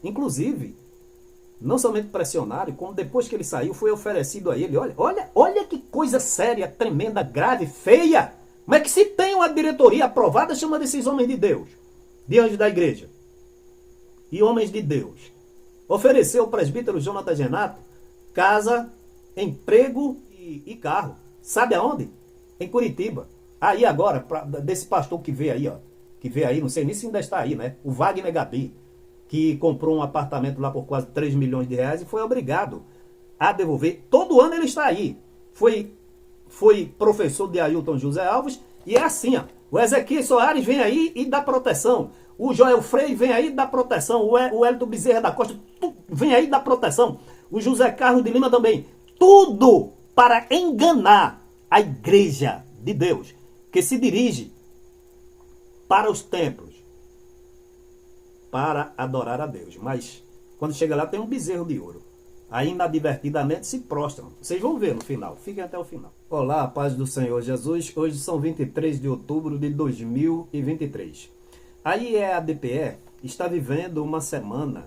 Inclusive, não somente pressionaram, como depois que ele saiu, foi oferecido a ele. Olha que coisa séria, tremenda, grave, feia. Como é que se tem uma diretoria aprovada, chama desses homens de Deus, diante da igreja, e homens de Deus, ofereceu ao presbítero Jonathan Genato casa, emprego e carro. Sabe aonde? Em Curitiba. Aí agora, desse pastor que veio aí, ó, que veio aí, não sei nem se ainda está aí, né? O Wagner Gabi, que comprou um apartamento lá por quase 3 milhões de reais e foi obrigado a devolver. Todo ano ele está aí. Foi professor de Ailton José Alves e é assim, ó. O Ezequiel Soares vem aí e dá proteção. O Joel Freire vem aí e dá proteção. O Hélito Bezerra da Costa vem aí e dá proteção. O José Carlos de Lima também. Tudo para enganar a igreja de Deus, que se dirige para os templos, para adorar a Deus. Mas quando chega lá tem um bezerro de ouro. Aí inadvertidamente se prostram. Vocês vão ver no final. Fiquem até o final. Olá, a paz do Senhor Jesus. Hoje são 23 de outubro de 2023. A IEADPE está vivendo uma semana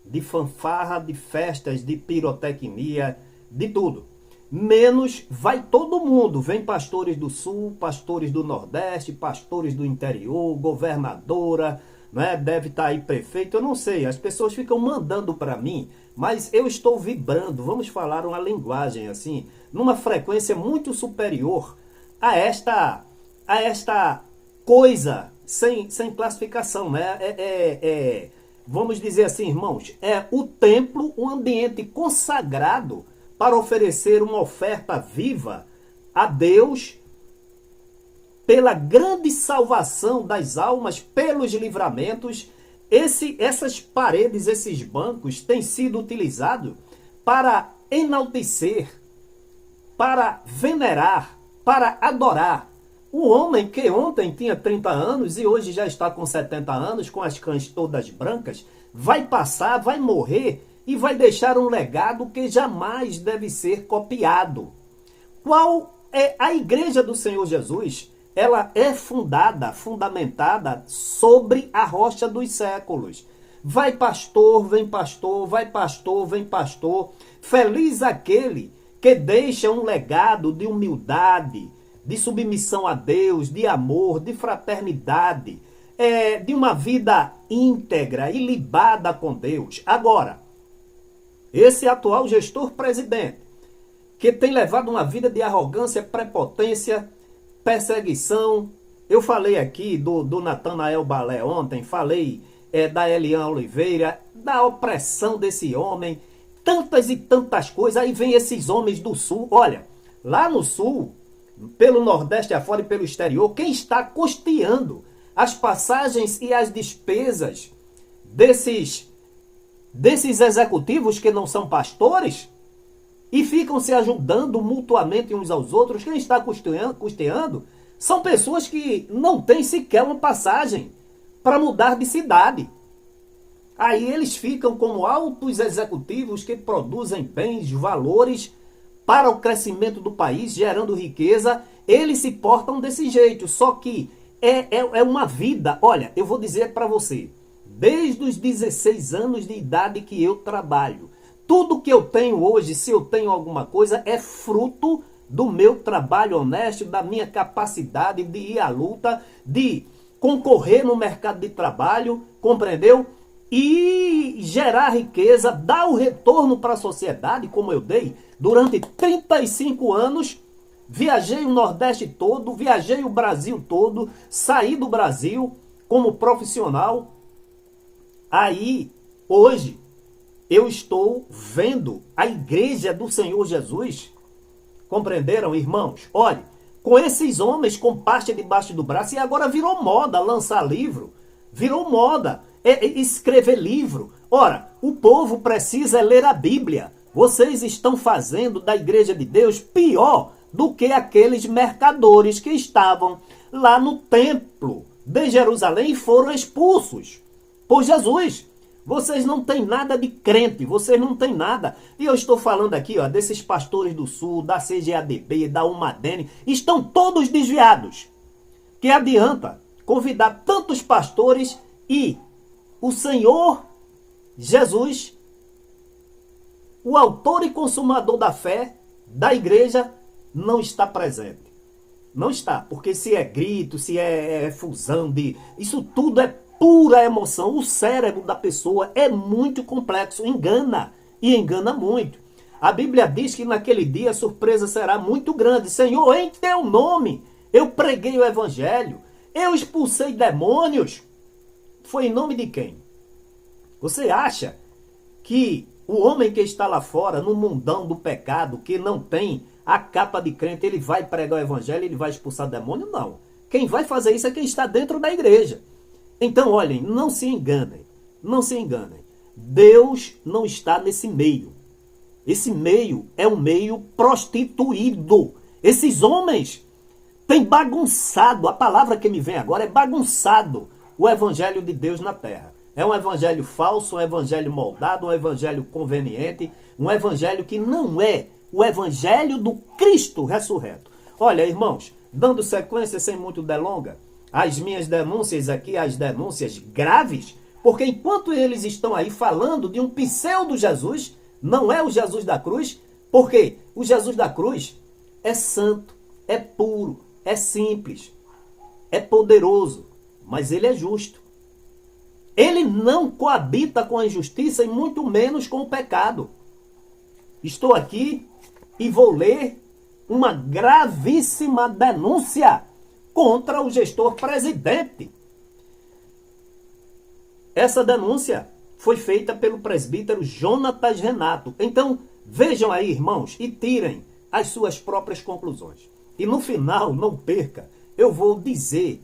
de fanfarra, de festas, de pirotecnia, de tudo. Menos vai todo mundo. Vem pastores do Sul, pastores do Nordeste, pastores do interior, governadora, né? Deve estar aí prefeito, eu não sei. As pessoas ficam mandando para mim, mas eu estou vibrando, vamos falar uma linguagem assim, numa frequência muito superior a esta coisa sem classificação, né? Vamos dizer assim, irmãos, é o templo, um ambiente consagrado para oferecer uma oferta viva a Deus pela grande salvação das almas, pelos livramentos. Essas paredes, esses bancos têm sido utilizados para enaltecer, para venerar, para adorar o homem que ontem tinha 30 anos e hoje já está com 70 anos, com as cães todas brancas, vai passar, vai morrer e vai deixar um legado que jamais deve ser copiado. Qual é a igreja do Senhor Jesus? Ela é fundamentada sobre a rocha dos séculos. Vai pastor, vem pastor, vai pastor, vem pastor. Feliz aquele que deixa um legado de humildade, de submissão a Deus, de amor, de fraternidade, de uma vida íntegra e libada com Deus. Agora, esse atual gestor-presidente, que tem levado uma vida de arrogância, prepotência, perseguição. Eu falei aqui do Natanael Balé ontem, falei da Eliane Oliveira, da opressão desse homem, tantas e tantas coisas. Aí vem esses homens do Sul. Olha, lá no Sul, pelo Nordeste afora e pelo exterior, quem está custeando as passagens e as despesas desses executivos que não são pastores e ficam se ajudando mutuamente uns aos outros, quem está custeando são pessoas que não têm sequer uma passagem para mudar de cidade. Aí eles ficam como altos executivos que produzem bens, valores para o crescimento do país, gerando riqueza. Eles se portam desse jeito, só que é uma vida. Olha, eu vou dizer para você, desde os 16 anos de idade que eu trabalho, tudo que eu tenho hoje, se eu tenho alguma coisa, é fruto do meu trabalho honesto, da minha capacidade de ir à luta, de concorrer no mercado de trabalho, compreendeu? E gerar riqueza, dar o retorno para a sociedade, como eu dei durante 35 anos. Viajei o Nordeste todo, viajei o Brasil todo, saí do Brasil como profissional. Aí, hoje, eu estou vendo a igreja do Senhor Jesus. Compreenderam, irmãos? Olha, com esses homens com pasta debaixo do braço, e agora virou moda lançar livro, virou moda escrever livro. Ora, o povo precisa ler a Bíblia. Vocês estão fazendo da igreja de Deus pior do que aqueles mercadores que estavam lá no templo de Jerusalém e foram expulsos por Jesus. Vocês não têm nada de crente, vocês não têm nada. E eu estou falando aqui, ó, desses pastores do Sul, da CGADB, da Umadene, estão todos desviados. Que adianta convidar tantos pastores e o Senhor Jesus, o autor e consumador da fé da igreja, não está presente. Não está, porque se é grito, se é fusão de... Isso tudo é pura emoção. O cérebro da pessoa é muito complexo, engana, e engana muito. A Bíblia diz que naquele dia a surpresa será muito grande. Senhor, em teu nome eu preguei o evangelho, eu expulsei demônios. Foi em nome de quem? Você acha que o homem que está lá fora, no mundão do pecado, que não tem a capa de crente, ele vai pregar o evangelho, ele vai expulsar demônio? Não. Quem vai fazer isso é quem está dentro da igreja. Então, olhem, não se enganem. Não se enganem. Deus não está nesse meio. Esse meio é um meio prostituído. Esses homens têm bagunçado, a palavra que me vem agora é bagunçado o evangelho de Deus na terra. É um evangelho falso, um evangelho moldado, um evangelho conveniente, um evangelho que não é o evangelho do Cristo ressurreto. Olha, irmãos, dando sequência sem muito delonga, as minhas denúncias aqui, as denúncias graves, porque enquanto eles estão aí falando de um pseudo Jesus, não é o Jesus da cruz, porque o Jesus da cruz é santo, é puro, é simples, é poderoso, mas ele é justo. Ele não coabita com a injustiça e muito menos com o pecado. Estou aqui e vou ler uma gravíssima denúncia contra o gestor presidente. Essa denúncia foi feita pelo presbítero Jonatas Renato. Então, vejam aí, irmãos, e tirem as suas próprias conclusões. E no final, não perca, eu vou dizer,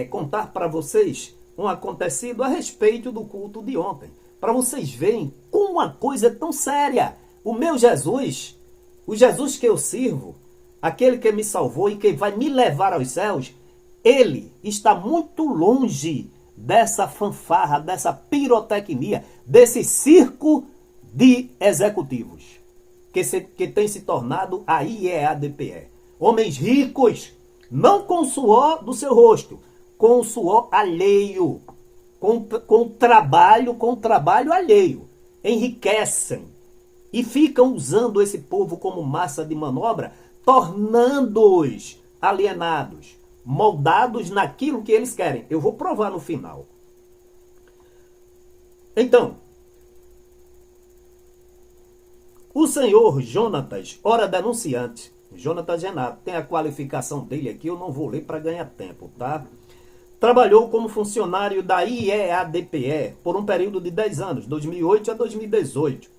contar para vocês um acontecido a respeito do culto de ontem. Para vocês verem como uma coisa é tão séria. O meu Jesus, o Jesus que eu sirvo, aquele que me salvou e que vai me levar aos céus, ele está muito longe dessa fanfarra, dessa pirotecnia, desse circo de executivos, que tem se tornado a IEADPE. Homens ricos, não com o suor do seu rosto, com o suor alheio, com o trabalho alheio, enriquecem e ficam usando esse povo como massa de manobra, tornando-os alienados, moldados naquilo que eles querem. Eu vou provar no final. Então, o senhor Jonatas, ora denunciante, Jonatas Renato, tem a qualificação dele aqui, eu não vou ler para ganhar tempo, tá? Trabalhou como funcionário da IEADPE por um período de 10 anos, 2008 a 2018,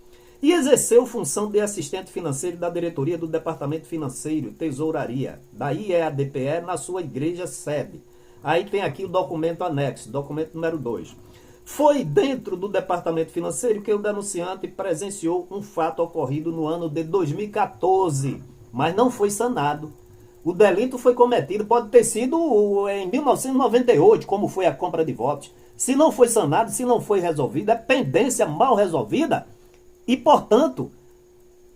e exerceu função de assistente financeiro da diretoria do Departamento Financeiro, Tesouraria, da IEADPE na sua igreja sede. Aí tem aqui o documento anexo, documento número 2. Foi dentro do Departamento Financeiro que o denunciante presenciou um fato ocorrido no ano de 2014, mas não foi sanado. O delito foi cometido, pode ter sido em 1998, como foi a compra de votos. Se não foi sanado, se não foi resolvido, é pendência mal resolvida e, portanto,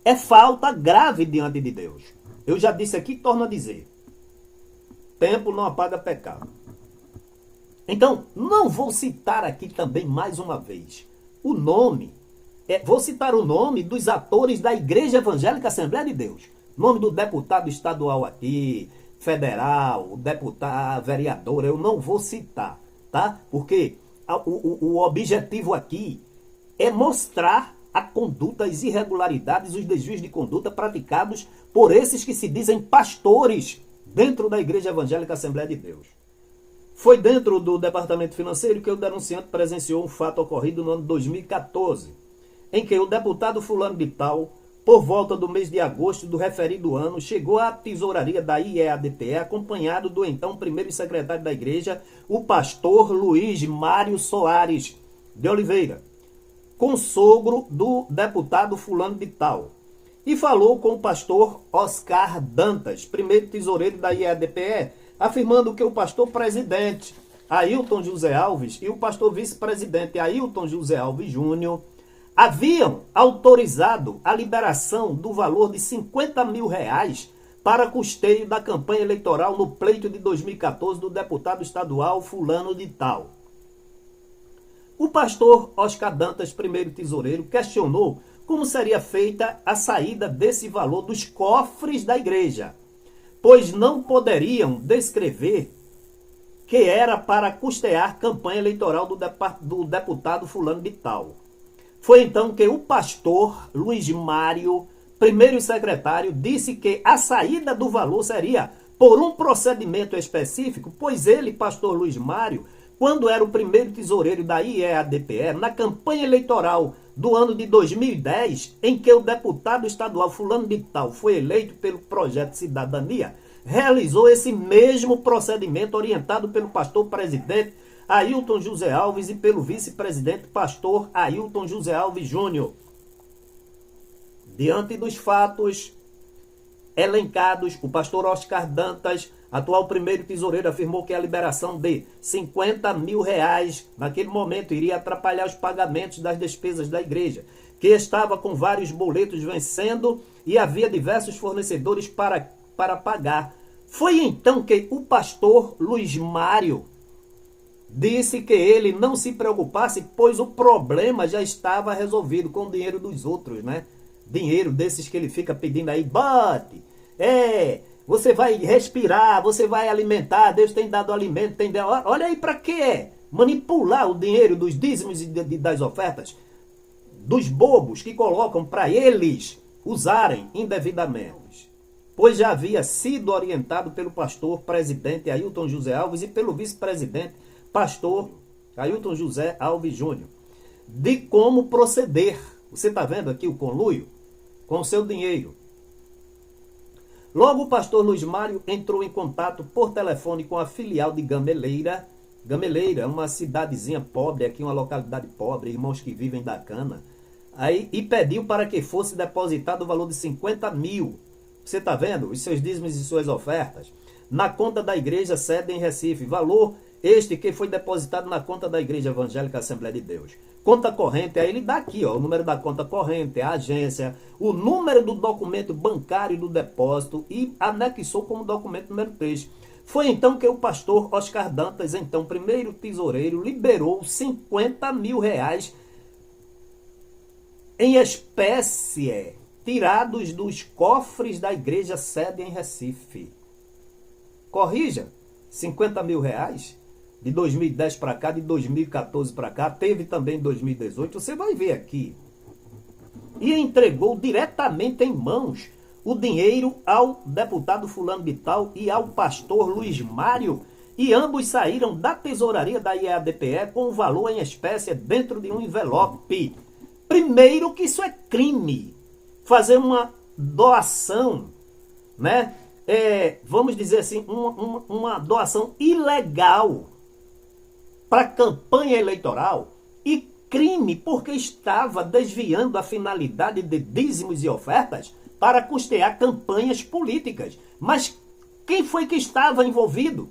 é falta grave diante de Deus. Eu já disse aqui e torno a dizer. Tempo não apaga pecado. Então, não vou citar aqui também mais uma vez o nome. Vou citar o nome dos atores da Igreja Evangélica Assembleia de Deus. Nome do deputado estadual aqui, federal, deputado, vereador, eu não vou citar, tá? Porque o objetivo aqui é mostrar a conduta, as irregularidades, os desvios de conduta praticados por esses que se dizem pastores dentro da Igreja Evangélica Assembleia de Deus. Foi dentro do Departamento Financeiro que o denunciante presenciou um fato ocorrido no ano 2014, em que o deputado fulano de tal, por volta do mês de agosto do referido ano, chegou à tesouraria da IEADPE, acompanhado do então primeiro secretário da igreja, o pastor Luiz Mário Soares de Oliveira, consogro do deputado fulano de tal, e falou com o pastor Oscar Dantas, primeiro tesoureiro da IEADPE, afirmando que o pastor presidente Ailton José Alves e o pastor vice-presidente Ailton José Alves Júnior haviam autorizado a liberação do valor de R$50 mil para custeio da campanha eleitoral no pleito de 2014 do deputado estadual fulano de tal. O pastor Oscar Dantas, primeiro tesoureiro, questionou como seria feita a saída desse valor dos cofres da igreja, pois não poderiam descrever que era para custear campanha eleitoral do deputado fulano de tal. Foi então que o pastor Luiz Mário, primeiro secretário, disse que a saída do valor seria por um procedimento específico, pois ele, pastor Luiz Mário, quando era o primeiro tesoureiro da IEADPE, na campanha eleitoral do ano de 2010, em que o deputado estadual fulano de tal foi eleito pelo projeto Cidadania, realizou esse mesmo procedimento orientado pelo pastor presidente Ailton José Alves e pelo vice-presidente pastor Ailton José Alves Júnior. Diante dos fatos elencados, o pastor Oscar Dantas, atual primeiro tesoureiro, afirmou que a liberação de 50 mil reais naquele momento iria atrapalhar os pagamentos das despesas da igreja, que estava com vários boletos vencendo e havia diversos fornecedores para pagar. Foi então que o pastor Luiz Mário disse que ele não se preocupasse, pois o problema já estava resolvido com o dinheiro dos outros, né? Dinheiro desses que ele fica pedindo aí, bote, você vai respirar, você vai alimentar, Deus tem dado alimento, olha aí para que é manipular o dinheiro dos dízimos e das ofertas, dos bobos que colocam para eles usarem indevidamente, pois já havia sido orientado pelo pastor presidente Ailton José Alves e pelo vice-presidente pastor Ailton José Alves Júnior, de como proceder. Você está vendo aqui o conluio com o seu dinheiro. Logo o pastor Luiz Mário entrou em contato por telefone com a filial de Gameleira. Gameleira é uma cidadezinha pobre, aqui uma localidade pobre, irmãos que vivem da cana. E pediu para que fosse depositado o valor de 50 mil. Você está vendo? Os seus dízimos e suas ofertas. Na conta da igreja sede em Recife. Valor este que foi depositado na conta da Igreja Evangélica Assembleia de Deus. Conta corrente, aí ele dá aqui, ó, o número da conta corrente, a agência, o número do documento bancário do depósito e anexou como documento número 3. Foi então que o pastor Oscar Dantas, então primeiro tesoureiro, liberou 50 mil reais em espécie, tirados dos cofres da igreja sede em Recife. Corrija, 50 mil reais? De 2010 para cá, de 2014 para cá, teve também em 2018, você vai ver aqui. E entregou diretamente em mãos o dinheiro ao deputado fulano de tal e ao pastor Luiz Mário, e ambos saíram da tesouraria da IEADPE com o valor em espécie dentro de um envelope. Primeiro que isso é crime. Fazer uma doação, né? Vamos dizer assim, uma doação ilegal para campanha eleitoral, e crime porque estava desviando a finalidade de dízimos e ofertas para custear campanhas políticas. Mas quem foi que estava envolvido?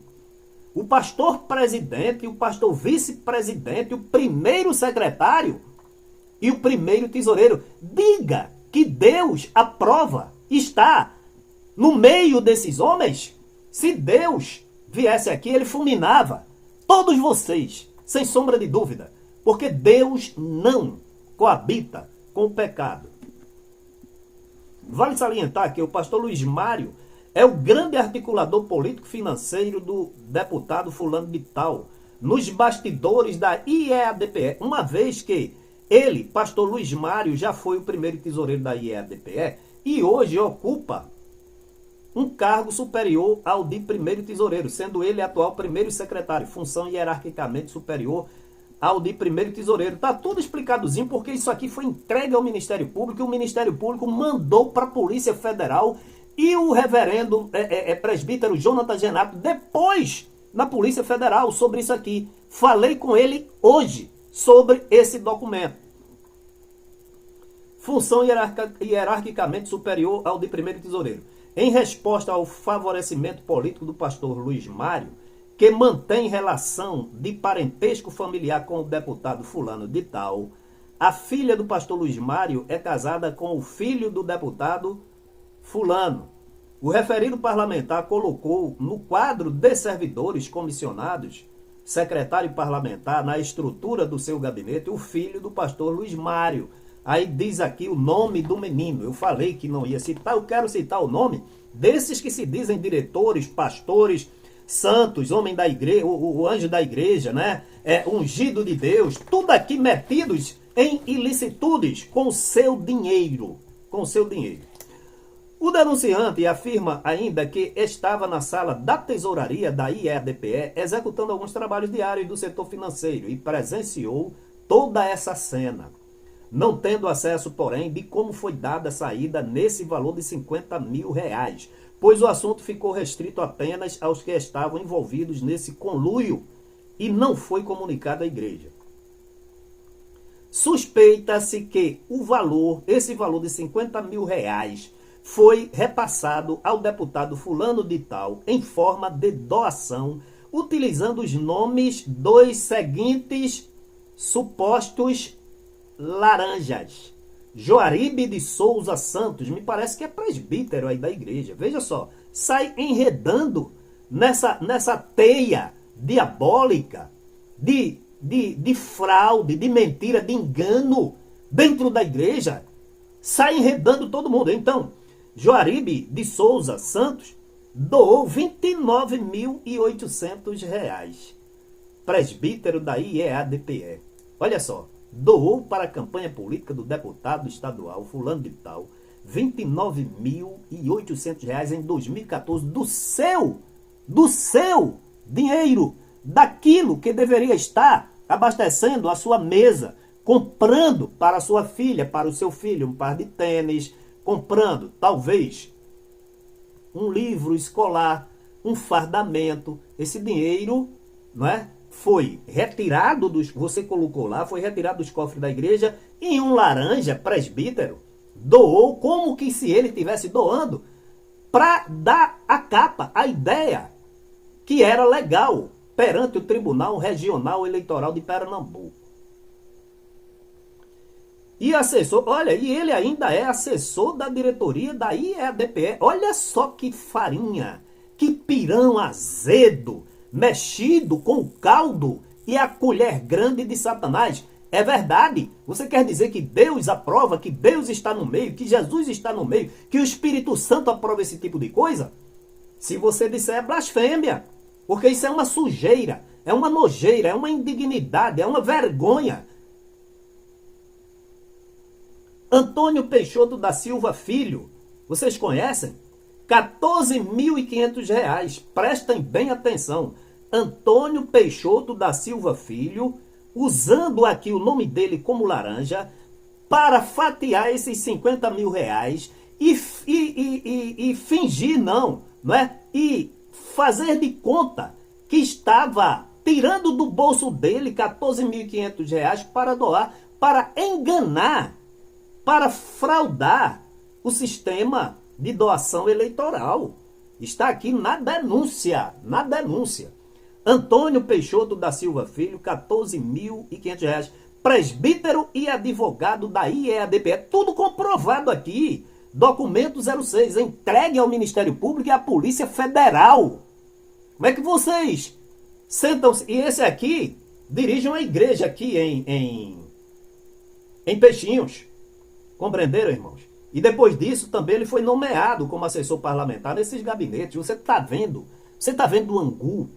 O pastor presidente, o pastor vice-presidente, o primeiro secretário e o primeiro tesoureiro. Diga que Deus aprova, está no meio desses homens. Se Deus viesse aqui, ele fulminava todos vocês, sem sombra de dúvida, porque Deus não coabita com o pecado. Vale salientar que o pastor Luiz Mário é o grande articulador político-financeiro do deputado fulano de tal, nos bastidores da IEADPE, uma vez que ele, pastor Luiz Mário, já foi o primeiro tesoureiro da IEADPE e hoje ocupa um cargo superior ao de primeiro tesoureiro, sendo ele atual primeiro secretário, função hierarquicamente superior ao de primeiro tesoureiro. Está tudo explicadozinho, porque isso aqui foi entregue ao Ministério Público, e o Ministério Público mandou para a Polícia Federal, e o reverendo presbítero Jonathan Genato, depois na Polícia Federal, sobre isso aqui. Falei com ele hoje sobre esse documento. Função hierarquicamente superior ao de primeiro tesoureiro. Em resposta ao favorecimento político do pastor Luiz Mário, que mantém relação de parentesco familiar com o deputado fulano de tal, a filha do pastor Luiz Mário é casada com o filho do deputado fulano. O referido parlamentar colocou no quadro de servidores comissionados secretário parlamentar, na estrutura do seu gabinete, o filho do pastor Luiz Mário. Aí diz aqui o nome do menino. Eu falei que não ia citar, eu quero citar o nome desses que se dizem diretores, pastores, santos, homem da igreja, o anjo da igreja, né? Ungido de Deus, tudo aqui metidos em ilicitudes com seu dinheiro. Com seu dinheiro. O denunciante afirma ainda que estava na sala da tesouraria da IEDPE executando alguns trabalhos diários do setor financeiro e presenciou toda essa cena, não tendo acesso, porém, de como foi dada a saída nesse valor de R$50 mil, pois o assunto ficou restrito apenas aos que estavam envolvidos nesse conluio e não foi comunicado à igreja. Suspeita-se que esse valor de R$50 mil foi repassado ao deputado fulano de tal em forma de doação, utilizando os nomes dos seguintes supostos laranjas. Joaribe de Souza Santos, me parece que é presbítero aí da igreja. Veja só, sai enredando nessa teia diabólica de fraude, de mentira, de engano dentro da igreja. Sai enredando todo mundo. Então, Joaribe de Souza Santos doou R$29.800. Presbítero da IEADPE. Olha só, doou para a campanha política do deputado estadual fulano de tal R$29.800 em 2014 do seu dinheiro, daquilo que deveria estar abastecendo a sua mesa, comprando para a sua filha, para o seu filho um par de tênis, comprando, talvez, um livro escolar, um fardamento. Esse dinheiro, não é, foi retirado você colocou lá, foi retirado dos cofres da igreja e um laranja presbítero doou como que se ele estivesse doando para dar a capa, a ideia que era legal perante o Tribunal Regional Eleitoral de Pernambuco. E ele ainda é assessor da diretoria da IEDPE. Olha só que farinha, que pirão azedo, mexido com o caldo e a colher grande de Satanás. É verdade? Você quer dizer que Deus aprova, que Deus está no meio, que Jesus está no meio, que o Espírito Santo aprova esse tipo de coisa? Se você disser, é blasfêmia, porque isso é uma sujeira, é uma nojeira, é uma indignidade, é uma vergonha. Antônio Peixoto da Silva Filho, vocês conhecem? R$14.500. Prestem bem atenção. Antônio Peixoto da Silva Filho, usando aqui o nome dele como laranja, para fatiar esses R$50 mil e fingir, não é? E fazer de conta que estava tirando do bolso dele R$14.500 para doar, para enganar, para fraudar o sistema de doação eleitoral. Está aqui na denúncia, Antônio Peixoto da Silva Filho, R$14.500. Presbítero e advogado da IEADPE. Tudo comprovado aqui. Documento 06, entregue ao Ministério Público e à Polícia Federal. Como é que vocês sentam-se? E esse aqui dirige uma igreja aqui em Peixinhos. Compreenderam, irmãos? E depois disso também ele foi nomeado como assessor parlamentar nesses gabinetes. Você está vendo o angu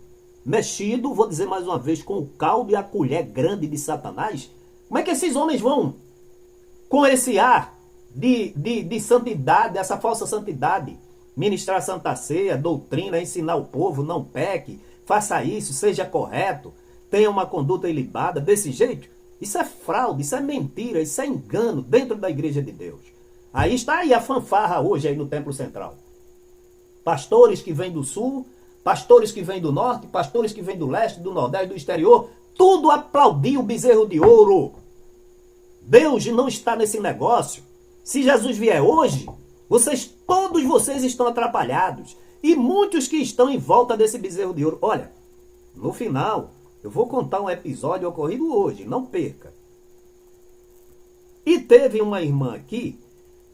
mexido, vou dizer mais uma vez, com o caldo e a colher grande de Satanás? Como é que esses homens vão, com esse ar de santidade, essa falsa santidade, ministrar a Santa Ceia, doutrina, ensinar o povo, não peque, faça isso, seja correto, tenha uma conduta ilibada, desse jeito? Isso é fraude, isso é mentira, isso é engano dentro da igreja de Deus. Aí está aí a fanfarra hoje aí no Templo Central. Pastores que vêm do sul, pastores que vêm do norte, pastores que vêm do leste, do nordeste, do exterior, tudo aplaudiu o bezerro de ouro. Deus não está nesse negócio. Se Jesus vier hoje, todos vocês estão atrapalhados. E muitos que estão em volta desse bezerro de ouro. Olha, no final, eu vou contar um episódio ocorrido hoje, não perca. E teve uma irmã aqui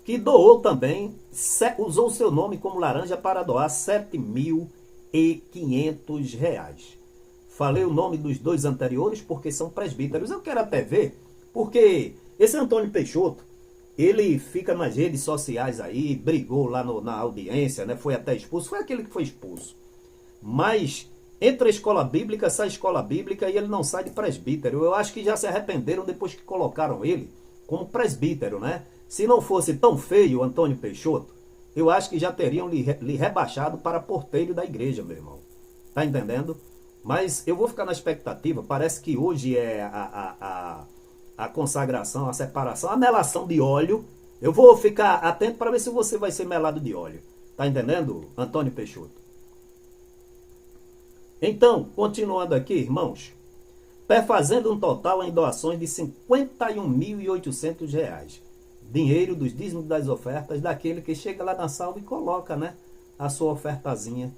que doou também, usou seu nome como laranja para doar R$7.500. Falei o nome dos dois anteriores porque são presbíteros. Eu quero até ver, porque esse Antônio Peixoto, ele fica nas redes sociais aí, brigou lá na audiência, né? Foi até expulso, foi aquele que foi expulso. Mas entra a escola bíblica, sai a escola bíblica e ele não sai de presbítero. Eu acho que já se arrependeram depois que colocaram ele como presbítero, né? Se não fosse tão feio o Antônio Peixoto, eu acho que já teriam lhe rebaixado para porteiro da igreja, meu irmão. Tá entendendo? Mas eu vou ficar na expectativa. Parece que hoje é a consagração, a separação, a melação de óleo. Eu vou ficar atento para ver se você vai ser melado de óleo. Tá entendendo, Antônio Peixoto? Então, continuando aqui, irmãos. Perfazendo um total em doações de R$ 51.800. Dinheiro dos dízimos das ofertas daquele que chega lá na salva e coloca, né, a sua ofertazinha.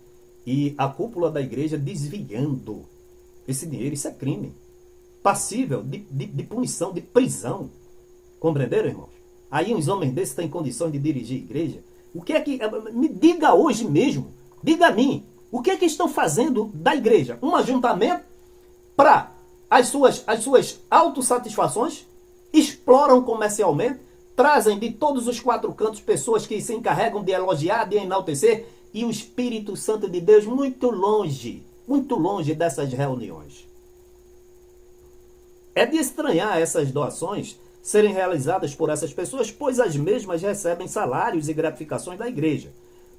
E a cúpula da igreja desviando esse dinheiro. Isso é crime. Passível de punição, de prisão. Compreenderam, irmãos? Aí uns homens desses têm condições de dirigir a igreja. O que é que... Me diga hoje mesmo. Diga a mim. O que é que estão fazendo da igreja? Um ajuntamento para as suas autossatisfações? Exploram comercialmente? Trazem de todos os quatro cantos pessoas que se encarregam de elogiar, de enaltecer, e o Espírito Santo de Deus muito longe dessas reuniões. É de estranhar essas doações serem realizadas por essas pessoas, pois as mesmas recebem salários e gratificações da igreja.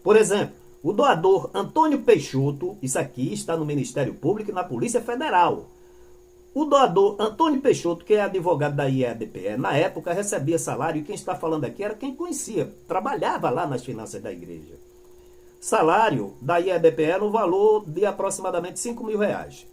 Por exemplo, o doador Antônio Peixoto, isso aqui está no Ministério Público e na Polícia Federal. O doador Antônio Peixoto, que é advogado da IEDPE, na época recebia salário, e quem está falando aqui era quem conhecia, trabalhava lá nas finanças da igreja. Salário da IEDPE no valor de aproximadamente R$ 5.000.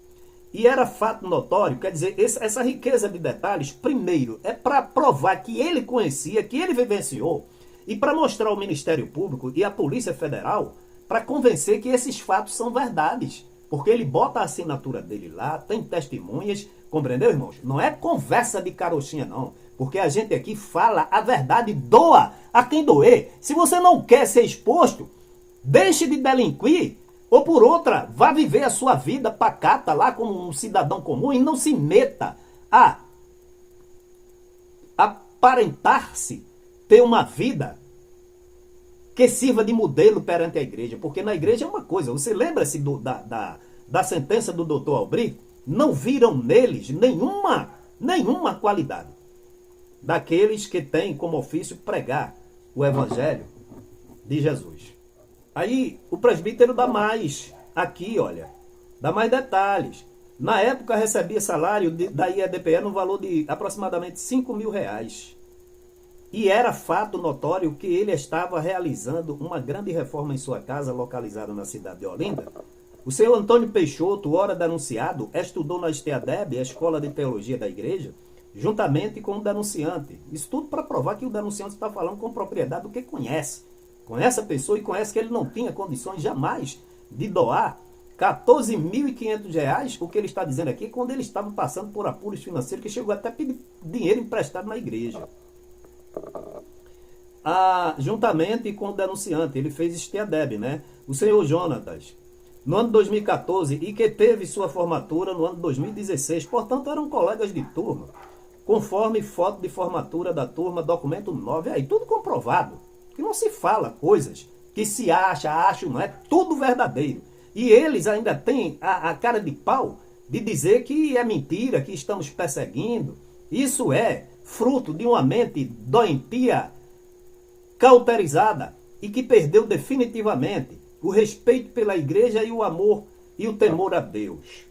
E era fato notório, quer dizer, essa riqueza de detalhes, primeiro, é para provar que ele conhecia, que ele vivenciou, e para mostrar ao Ministério Público e à Polícia Federal, para convencer que esses fatos são verdades. Porque ele bota a assinatura dele lá, tem testemunhas, compreendeu, irmãos? Não é conversa de carochinha, não. Porque a gente aqui fala a verdade, doa a quem doer. Se você não quer ser exposto, deixe de delinquir, ou por outra, vá viver a sua vida pacata lá como um cidadão comum e não se meta a aparentar-se ter uma vida que sirva de modelo perante a igreja. Porque na igreja é uma coisa, você lembra-se da sentença do doutor Albri? Não viram neles nenhuma qualidade daqueles que têm como ofício pregar o evangelho de Jesus. Aí o presbítero dá mais, aqui olha, dá mais detalhes. Na época recebia salário da IEDPE no valor de aproximadamente R$ 5.000. E era fato notório que ele estava realizando uma grande reforma em sua casa localizada na cidade de Olinda. O senhor Antônio Peixoto, ora denunciado, estudou na STADEB, a Escola de Teologia da Igreja, juntamente com o denunciante. Isso tudo para provar que o denunciante está falando com propriedade do que conhece. Conhece a pessoa e conhece que ele não tinha condições jamais de doar R$ 14.500, o que ele está dizendo aqui, quando ele estava passando por apuros financeiros, que chegou até a pedir dinheiro emprestado na igreja. Juntamente com o denunciante, ele fez STADEB, né? O senhor Jonatas, no ano 2014, e que teve sua formatura no ano 2016, portanto eram colegas de turma, conforme foto de formatura da turma, documento 9, aí tudo comprovado, que não se fala coisas que se acha, não é tudo verdadeiro. E eles ainda têm a cara de pau de dizer que é mentira, que estamos perseguindo. Isso é fruto de uma mente doentia, cauterizada e que perdeu definitivamente o respeito pela igreja e o amor e o temor a Deus.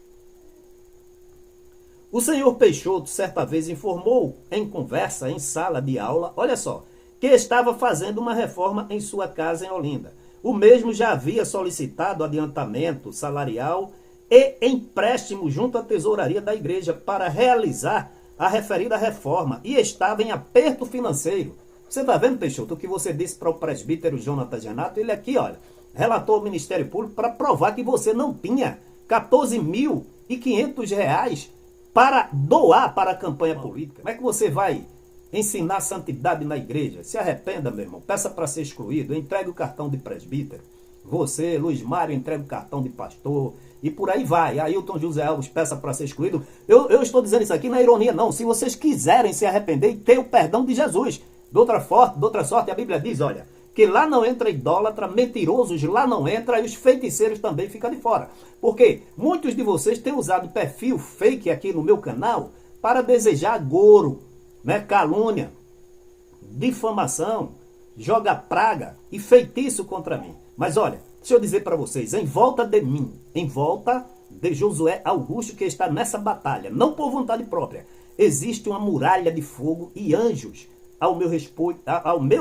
O senhor Peixoto certa vez informou em conversa, em sala de aula, olha só, que estava fazendo uma reforma em sua casa em Olinda. O mesmo já havia solicitado adiantamento salarial e empréstimo junto à tesouraria da igreja para realizar a referida reforma e estava em aperto financeiro. Você está vendo, Peixoto, o que você disse para o presbítero Jonatas Renato? Ele aqui, olha, relatou ao Ministério Público para provar que você não tinha R$ 14.500 para doar para a campanha política. Como é que você vai ensinar santidade na igreja? Se arrependa, meu irmão, peça para ser excluído, entregue o cartão de presbítero. Você, Luiz Mário, entrega o cartão de pastor, e por aí vai. Ailton José Alves peça para ser excluído. Eu estou dizendo isso aqui na ironia, não. Se vocês quiserem se arrepender e ter o perdão de Jesus. De outra sorte, a Bíblia diz, olha, que lá não entra idólatra, mentirosos lá não entra, e os feiticeiros também ficam de fora. Porque muitos de vocês têm usado perfil fake aqui no meu canal para desejar goro, né, calúnia, difamação, joga praga e feitiço contra mim. Mas olha, deixa eu dizer para vocês, em volta de mim, em volta de Josué Augusto, que está nessa batalha, não por vontade própria, existe uma muralha de fogo e anjos ao meu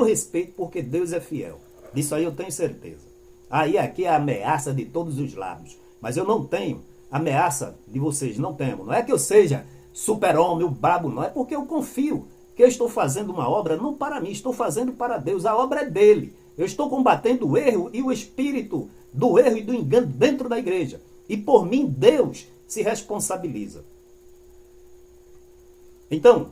respeito, porque Deus é fiel. Disso aí eu tenho certeza. Aí aqui é a ameaça de todos os lados. Mas eu não tenho ameaça de vocês, não temos. Não é que eu seja super-homem, o brabo, não. É porque eu confio que eu estou fazendo uma obra não para mim, estou fazendo para Deus. A obra é dele. Eu estou combatendo o erro e o espírito do erro e do engano dentro da igreja. E por mim, Deus se responsabiliza. Então,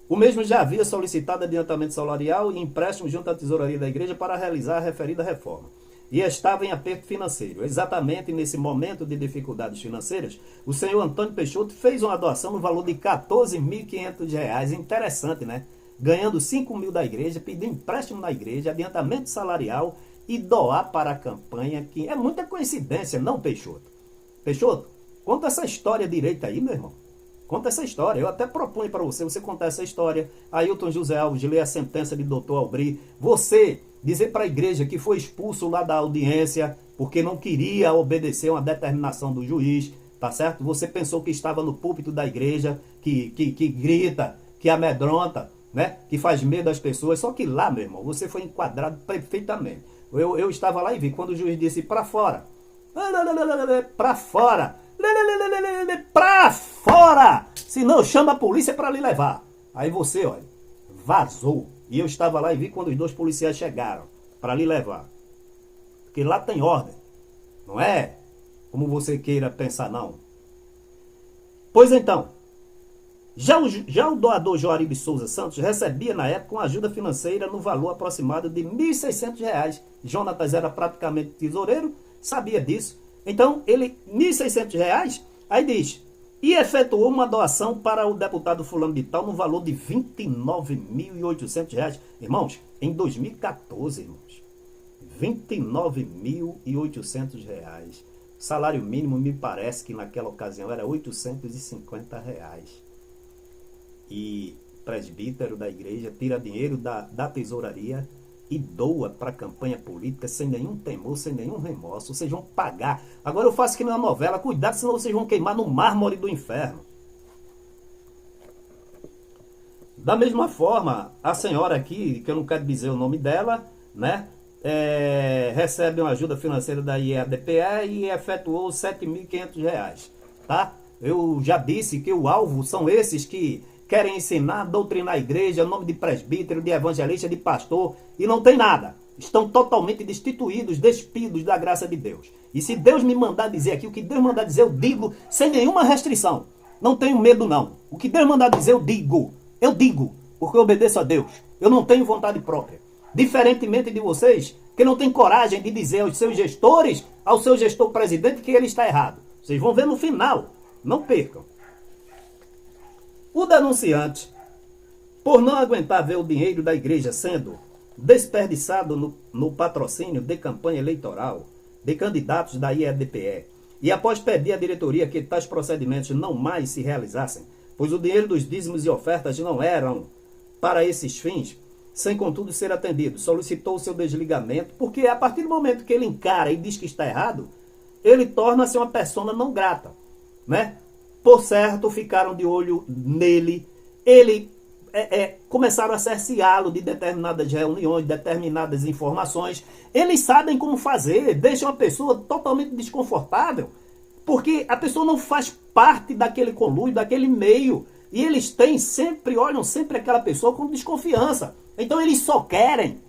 o mesmo já havia solicitado adiantamento salarial e empréstimo junto à tesouraria da igreja para realizar a referida reforma. E estava em aperto financeiro. Exatamente nesse momento de dificuldades financeiras, o senhor Antônio Peixoto fez uma doação no valor de R$ 14.500. Interessante, né? Ganhando 5 mil da igreja, pediu empréstimo na igreja, adiantamento salarial e doar para a campanha, que é muita coincidência, não, Peixoto? Peixoto, conta essa história direita aí, meu irmão. Conta essa história. Eu até proponho para você contar essa história. Ailton José Alves, ler a sentença de doutor Albri. Você dizer para a igreja que foi expulso lá da audiência porque não queria obedecer uma determinação do juiz, tá certo? Você pensou que estava no púlpito da igreja, que grita, que amedronta, né? Que faz medo às pessoas. Só que lá, meu irmão, você foi enquadrado perfeitamente. Eu estava lá e vi quando o juiz disse para fora. Para fora. Pra fora! Senão chama a polícia para lhe levar. Aí você, olha, vazou. E eu estava lá e vi quando os dois policiais chegaram para lhe levar. Porque lá tem ordem. Não é como você queira pensar, não. Pois então, já o doador Joaribe Souza Santos recebia na época uma ajuda financeira no valor aproximado de R$ 1.600. Jonatas era praticamente tesoureiro, sabia disso. Então, ele, R$ 1.600, aí diz, e efetuou uma doação para o deputado fulano de tal no valor de R$ 29.800. Irmãos, em 2014, irmãos, R$ 29.800. Salário mínimo, me parece que naquela ocasião era R$ 850. E presbítero da igreja tira dinheiro da tesouraria e doa para a campanha política sem nenhum temor, sem nenhum remorso. Vocês vão pagar. Agora eu faço que não é novela. Cuidado, senão vocês vão queimar no mármore do inferno. Da mesma forma, a senhora aqui, que eu não quero dizer o nome dela, né? Recebe uma ajuda financeira da IEDPE e efetuou R$ 7.500. Tá? Eu já disse que o alvo são esses que querem ensinar, doutrinar a igreja, nome de presbítero, de evangelista, de pastor, e não tem nada. Estão totalmente destituídos, despidos da graça de Deus. E se Deus me mandar dizer aqui, o que Deus mandar dizer, eu digo sem nenhuma restrição. Não tenho medo, não. O que Deus mandar dizer, eu digo. Eu digo, porque eu obedeço a Deus. Eu não tenho vontade própria. Diferentemente de vocês, que não tem coragem de dizer aos seus gestores, ao seu gestor presidente, que ele está errado. Vocês vão ver no final. Não percam. O denunciante, por não aguentar ver o dinheiro da igreja sendo desperdiçado no patrocínio de campanha eleitoral de candidatos da IEDPE, e após pedir à diretoria que tais procedimentos não mais se realizassem, pois o dinheiro dos dízimos e ofertas não eram para esses fins, sem contudo ser atendido, solicitou o seu desligamento, porque a partir do momento que ele encara e diz que está errado, ele torna-se uma pessoa não grata, né? Por certo, ficaram de olho nele. Começaram a cerceá-lo de determinadas reuniões, determinadas informações. Eles sabem como fazer, deixam a pessoa totalmente desconfortável, porque a pessoa não faz parte daquele conluio, daquele meio. E eles olham sempre aquela pessoa com desconfiança. Então eles só querem,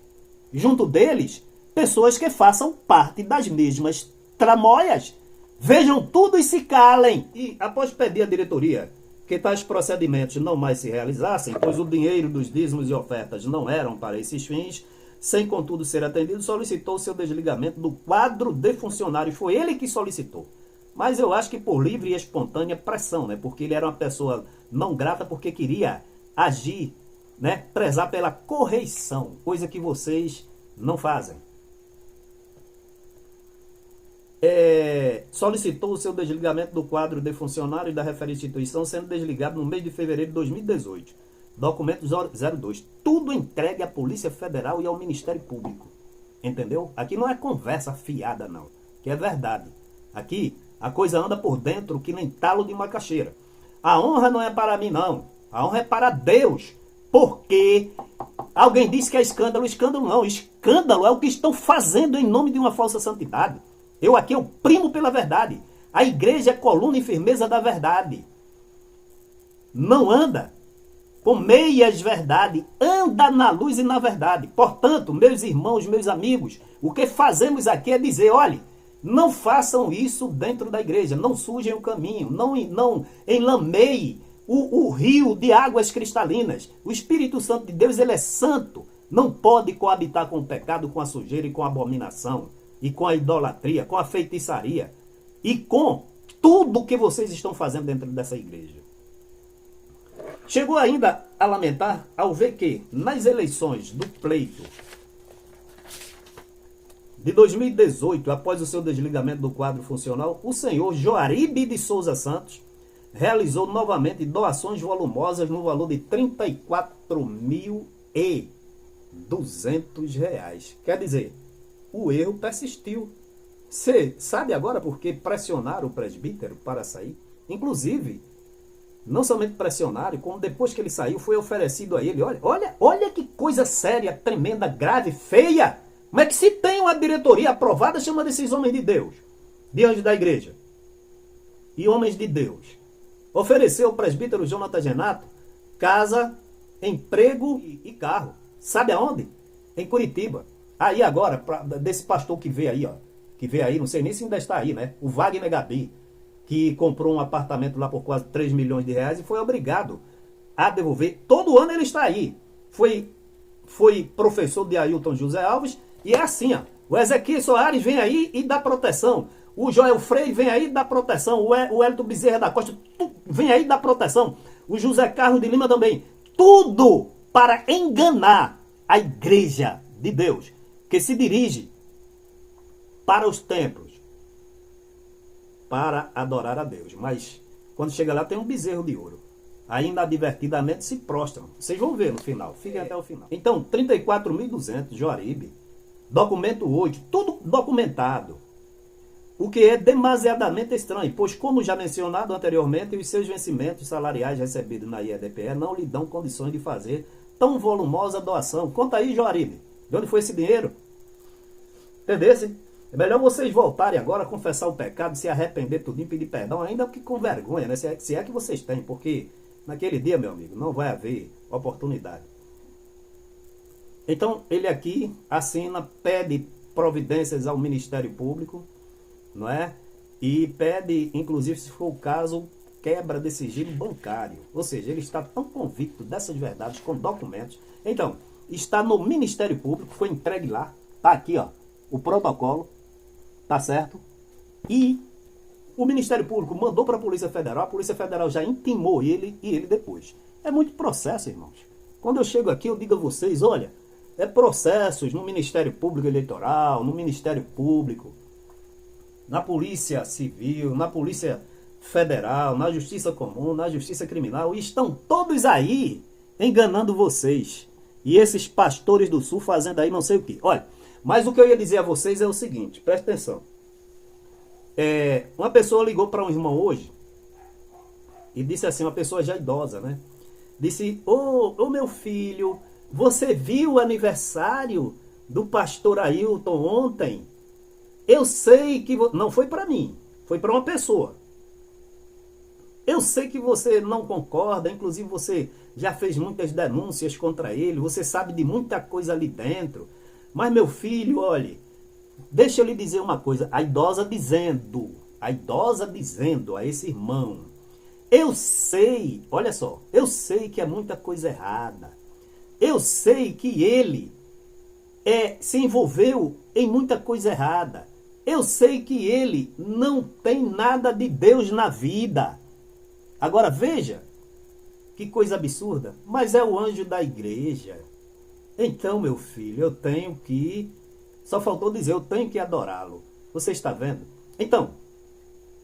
junto deles, pessoas que façam parte das mesmas tramóias. Vejam tudo e se calem. E após pedir à diretoria que tais procedimentos não mais se realizassem, pois o dinheiro dos dízimos e ofertas não eram para esses fins, sem contudo ser atendido, solicitou seu desligamento do quadro de funcionários. Foi ele que solicitou. Mas eu acho que por livre e espontânea pressão, né? Porque ele era uma pessoa não grata porque queria agir, né? Prezar pela correição, coisa que vocês não fazem. Solicitou o seu desligamento do quadro de funcionários da referida instituição, sendo desligado no mês de fevereiro de 2018. Documento 02. Tudo entregue à Polícia Federal e ao Ministério Público. Entendeu? Aqui não é conversa fiada, não. Que é verdade. Aqui a coisa anda por dentro que nem talo de macaxeira. A honra não é para mim, não. A honra é para Deus. Porque alguém disse que é escândalo. Escândalo não. Escândalo é o que estão fazendo em nome de uma falsa santidade. Eu aqui eu primo pela verdade. A igreja é coluna e firmeza da verdade. Não anda com meias verdade, anda na luz e na verdade. Portanto, meus irmãos, meus amigos, o que fazemos aqui é dizer, olhe, não façam isso dentro da igreja, não sujem o caminho, não enlameiem o rio de águas cristalinas. O Espírito Santo de Deus, ele é santo, não pode coabitar com o pecado, com a sujeira e com a abominação, e com a idolatria, com a feitiçaria, e com tudo que vocês estão fazendo dentro dessa igreja. Chegou ainda a lamentar ao ver que, nas eleições do pleito de 2018, após o seu desligamento do quadro funcional, o senhor Joaribe de Souza Santos realizou novamente doações volumosas no valor de R$ 34.200. Quer dizer, o erro persistiu. Você sabe agora por que pressionaram o presbítero para sair? Inclusive, não somente pressionaram, como depois que ele saiu, foi oferecido a ele. Olha que coisa séria, tremenda, grave, feia. Como é que se tem uma diretoria aprovada, chama desses homens de Deus, diante da igreja? E homens de Deus. Ofereceu ao presbítero Jonathan Genato casa, emprego e carro. Sabe aonde? Em Curitiba. Aí agora, desse pastor que vê aí, ó, que vê aí, não sei nem se ainda está aí, né? O Wagner Gabi, que comprou um apartamento lá por quase 3 milhões de reais e foi obrigado a devolver. Todo ano ele está aí. Foi professor de Ailton José Alves e é assim, ó. O Ezequiel Soares vem aí e dá proteção. O Joel Freire vem aí e dá proteção. O Hélito Bezerra da Costa vem aí e dá proteção. O José Carlos de Lima também. Tudo para enganar a igreja de Deus, que se dirige para os templos, para adorar a Deus. Mas quando chega lá tem um bezerro de ouro. Aí inadvertidamente se prostram. Vocês vão ver no final. Fiquem até o final. Então, 34.200, Joaribe. Documento 8, tudo documentado. O que é demasiadamente estranho, pois como já mencionado anteriormente, os seus vencimentos salariais recebidos na IEDPE não lhe dão condições de fazer tão volumosa doação. Conta aí, Joaribe. De onde foi esse dinheiro? Entendesse? É melhor vocês voltarem agora a confessar o pecado, se arrepender tudinho, pedir perdão, ainda que com vergonha, né? Se é que vocês têm, porque naquele dia, meu amigo, não vai haver oportunidade. Então, ele aqui assina, pede providências ao Ministério Público, não é? E pede, inclusive, se for o caso, quebra de sigilo bancário. Ou seja, ele está tão convicto dessas verdades com documentos. Então, está no Ministério Público, foi entregue lá, tá aqui, ó, o protocolo, tá certo? E o Ministério Público mandou para a Polícia Federal, a Polícia Federal já intimou ele e ele depois. É muito processo, irmãos. Quando eu chego aqui, eu digo a vocês, olha, é processos no Ministério Público Eleitoral, no Ministério Público, na Polícia Civil, na Polícia Federal, na Justiça Comum, na Justiça Criminal, e estão todos aí enganando vocês. E esses pastores do Sul fazendo aí não sei o que. Olha, mas o que eu ia dizer a vocês é o seguinte, presta atenção. Uma pessoa ligou para um irmão hoje e disse assim, uma pessoa já idosa, né? Disse, ô meu filho, você viu o aniversário do pastor Ailton ontem? Eu sei que... Não foi para mim, foi para uma pessoa. Eu sei que você não concorda, inclusive você já fez muitas denúncias contra ele, você sabe de muita coisa ali dentro. Mas meu filho, olhe, deixa eu lhe dizer uma coisa, a idosa dizendo a esse irmão, eu sei, olha só, eu sei que é muita coisa errada. Eu sei que ele se envolveu em muita coisa errada. Eu sei que ele não tem nada de Deus na vida. Agora veja, que coisa absurda, mas é o anjo da igreja. Então, meu filho, eu tenho que... Só faltou dizer, eu tenho que adorá-lo. Você está vendo? Então,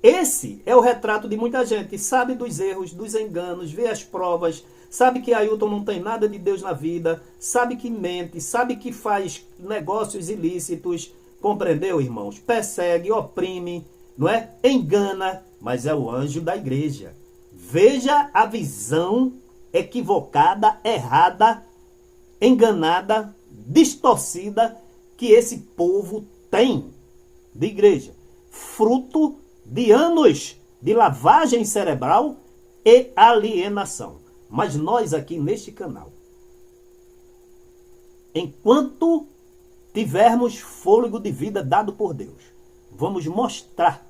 esse é o retrato de muita gente que sabe dos erros, dos enganos, vê as provas, sabe que Ailton não tem nada de Deus na vida, sabe que mente, sabe que faz negócios ilícitos, compreendeu, irmãos? Persegue, oprime, não é? Engana, mas é o anjo da igreja. Veja a visão equivocada, errada, enganada, distorcida que esse povo tem de igreja. Fruto de anos de lavagem cerebral e alienação. Mas nós aqui neste canal, enquanto tivermos fôlego de vida dado por Deus, vamos mostrar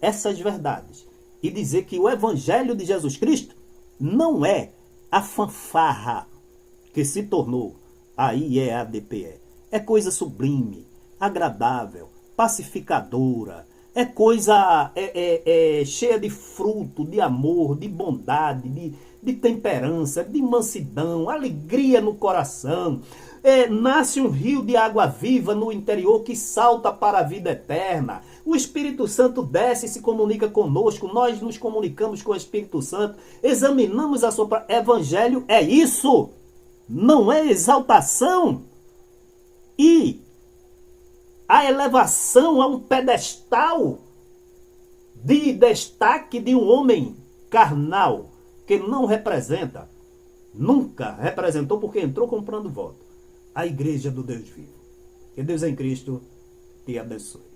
essas verdades e dizer que o Evangelho de Jesus Cristo não é a fanfarra que se tornou a IEADPE. É coisa sublime, agradável, pacificadora, é coisa cheia de fruto, de amor, de bondade, de temperança, de mansidão, alegria no coração. Nasce um rio de água viva no interior que salta para a vida eterna. O Espírito Santo desce e se comunica conosco. Nós nos comunicamos com o Espírito Santo. Examinamos a sua... Evangelho é isso. Não é exaltação. E a elevação a um pedestal de destaque de um homem carnal que não representa, nunca representou porque entrou comprando voto, a igreja do Deus vivo. Que Deus em Cristo te abençoe.